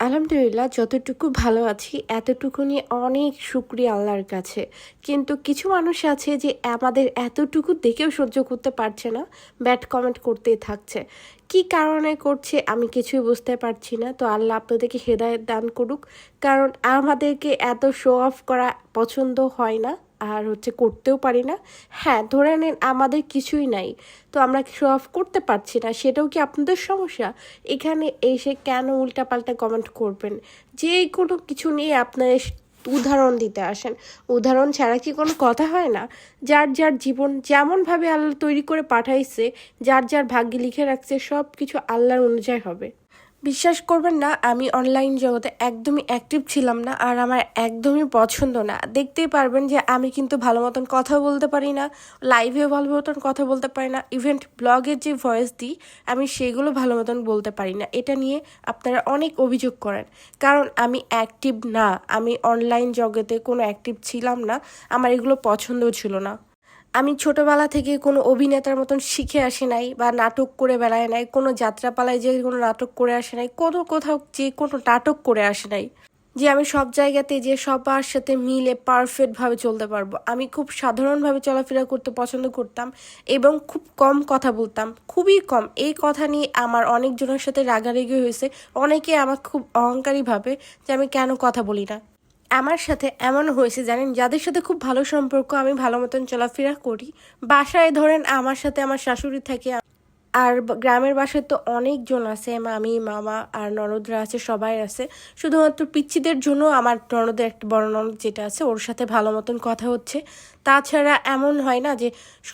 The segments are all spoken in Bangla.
আলহামদুলিল্লাহ যতটুকু ভালো আছি এতটুকু নিয়ে অনেক শুকরিয়া আল্লাহর কাছে। কিন্তু কিছু মানুষ আছে যে আমাদের এতটুকু দেখেও সহ্য করতে পারছে না, ব্যাড কমেন্ট করতেই থাকছে। কি কারণে করছে আমি কিছুই বুঝতে পারছি না। তো আল্লাহ আপনাদেরকে হেদায়েত দান করুক, কারণ আমাদেরকে এত শো অফ করা পছন্দ হয় না, আর করতেও পারি না। হ্যাঁ, ধরে নেন আমাদের কিছুই নাই, তো আমরা শো অফ করতে পারছি না, সেটাও কি আপনাদের সমস্যা? এখানে এসে কেন উল্টাপাল্টা কমেন্ট করবেন? যে কোনো কিছু নিয়ে আপনার উদাহরণ দিতে আসেন, উদাহরণ ছাড়া কি কোনো কথা হয় না? যার যার জীবন যেমনভাবে আল্লাহ তৈরি করে পাঠাইছে, যার যার ভাগ্যে লিখে রাখছে, সব কিছু আল্লাহর অনুযায়ী হবে। বিশ্বাস করবেন না, আমি অনলাইন জগতে একদমই অ্যাক্টিভ ছিলাম না, আর আমার একদমই পছন্দ না। দেখতেই পারবেন যে আমি কিন্তু ভালো মতন কথা বলতে পারি না, লাইভেও ভালো মতন কথা বলতে পারি না, ইভেন ব্লগের যে ভয়েস দিই আমি সেগুলো ভালো মতন বলতে পারি না। এটা নিয়ে আপনারা অনেক অভিযোগ করেন, কারণ আমি অ্যাক্টিভ না, আমি অনলাইন জগতে কোনো অ্যাক্টিভ ছিলাম না, আমার এগুলো পছন্দও ছিল না। আমি ছোটবেলা থেকে কোনো অভিনেতার মতন শিখে আসি নাই, বা নাটক করে বেড়ায় নাই, কোনো যাত্রাপালায় যে কোনো নাটক করে আসে নাই, কোনো কোথাও যে কোনো নাটক করে আসে নাই যে আমি সব জায়গাতে যে সবার সাথে মিলে পারফেক্টভাবে চলতে পারবো। আমি খুব সাধারণভাবে চলাফেরা করতে পছন্দ করতাম, এবং খুব কম কথা বলতাম, খুবই কম। এই কথা নিয়ে আমার অনেকজনের সাথে রাগারাগি হয়েছে। অনেকে আমার খুব অহংকারী ভাবে যে আমি কেন কথা বলি না। আমার সাথে এমন হয়েছে জানেন, যাদের সাথে খুব ভালো সম্পর্ক, আমি ভালো মতন চলাফেরা করি, বাসায় ধরেন আমার সাথে আমার শাশুড়ি থাকে, আর গ্রামের বাসায় তো অনেকজন আছে, মামি মামা আর ননদরা আছে, সবাই আছে। শুধুমাত্র পিচ্চিদের জন্য আমার ননদের একটা বড় ননদ যেটা আছে, ওর সাথে ভালো মতন কথা হচ্ছে। তাছাড়া এমন হয় না যে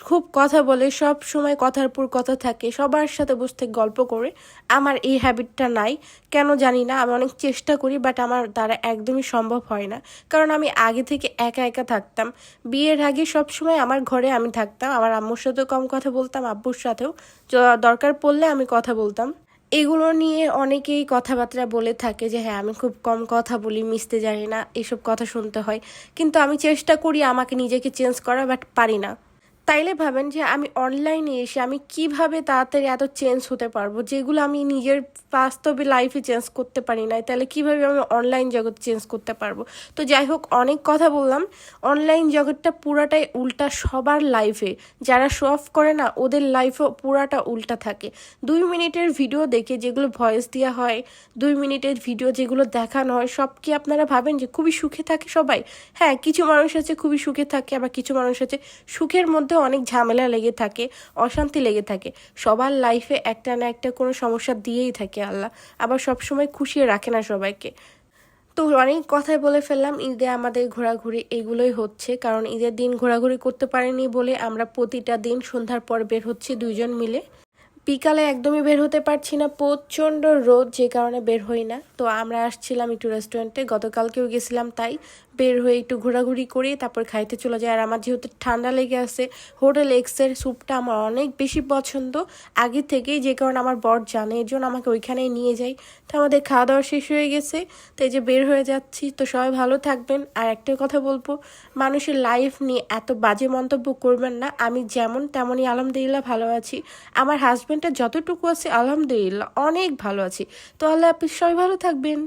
খুব কথা বলে, সব সময় কথার পর কথা থাকে, সবার সাথে বসতে গল্প করে। আমার এই হ্যাবিটটা নাই, কেন জানি না। আমি অনেক চেষ্টা করি, বাট আমার দ্বারা একদমই সম্ভব হয় না, কারণ আমি আগে থেকে একা একা থাকতাম। বিয়ের আগে সব সময় আমার ঘরে আমি থাকতাম, আমার আম্মুর সাথেও কম কথা বলতাম, আব্বুর সাথেও দরকার পড়লে আমি কথা বলতাম। এগুলো নিয়ে অনেকেই কথাবার্তা বলে থাকে যে হ্যাঁ আমি খুব কম কথা বলি, মিশতে জানি না, এসব কথা শুনতে হয়। কিন্তু আমি চেষ্টা করি আমাকে নিজেকে চেঞ্জ করা, বাট পারি না। তাইলে ভাবেন যে আমি অনলাইনে এসে আমি কিভাবে তাড়াতাড়ি এত চেঞ্জ হতে পারবো, যেগুলো আমি নিজের বাস্তবে লাইফে চেঞ্জ করতে পারি না, তাহলে কিভাবে আমি অনলাইন জগৎ চেঞ্জ করতে পারবো? তো যাই হোক, অনেক কথা বললাম। অনলাইন জগৎটা পুরাটাই উল্টা সবার লাইফে। যারা শো অফ করে না, ওদের লাইফও পুরাটা উল্টা থাকে। 2 মিনিটের ভিডিও দেখে যেগুলো ভয়েস দেওয়া হয়, 2 মিনিটের ভিডিও যেগুলো দেখানো হয়, সব কি আপনারা ভাবেন যে খুবই সুখে থাকে সবাই? হ্যাঁ, কিছু মানুষ আছে খুবই সুখে থাকে, আবার কিছু মানুষ আছে সুখের মধ্যে অনেক ঝামেলা লেগে থাকে, অশান্তি লেগে থাকে। সবার লাইফে একটা না একটা কোনো সমস্যা দিয়েই থাকে আল্লাহ, আবার সবসময় খুশিয়ে রাখে না সবাইকে। তো অনেক কথাই বলে ফেললাম। ঈদে আমাদের ঘোরাঘুরি এগুলোই হচ্ছে, কারণ ঈদের দিন ঘোরাঘুরি করতে পারিনি বলে আমরা প্রতিটা দিন সন্ধ্যার পর বের হচ্ছি দুইজন মিলে। বিকালে একদমই বের হতে পারছি না, প্রচণ্ড রোদ, যে কারণে বের হই না। তো আমরা আসছিলাম একটু রেস্টুরেন্টে, গতকালকেও গেছিলাম, তাই বের হয়ে একটু ঘোরাঘুরি করি, তারপর খাইতে চলে যায়। আর আমার যেহেতু ঠান্ডা লেগে আছে, হোটেল এক্সের স্যুপটা আমার অনেক বেশি পছন্দ আগে থেকেই, যে কারণে আমার বর জানে, এর জন্য আমাকে ওইখানেই নিয়ে যাই। তো আমাদের খাওয়া দাওয়া শেষ হয়ে গেছে, তো এই যে বের হয়ে যাচ্ছি। তো সবাই ভালো থাকবেন। আর একটা কথা বলবো, মানুষের লাইফ নিয়ে এত বাজে মন্তব্য করবেন না। আমি যেমন তেমনই আলহামদুলিল্লাহ ভালো আছি, আমার হাজব্যান্ডটা যতটুকু আছে আলহামদুলিল্লাহ অনেক ভালো আছি। তো আল্লাহ হাফিজ, সবাই ভালো থাকবেন।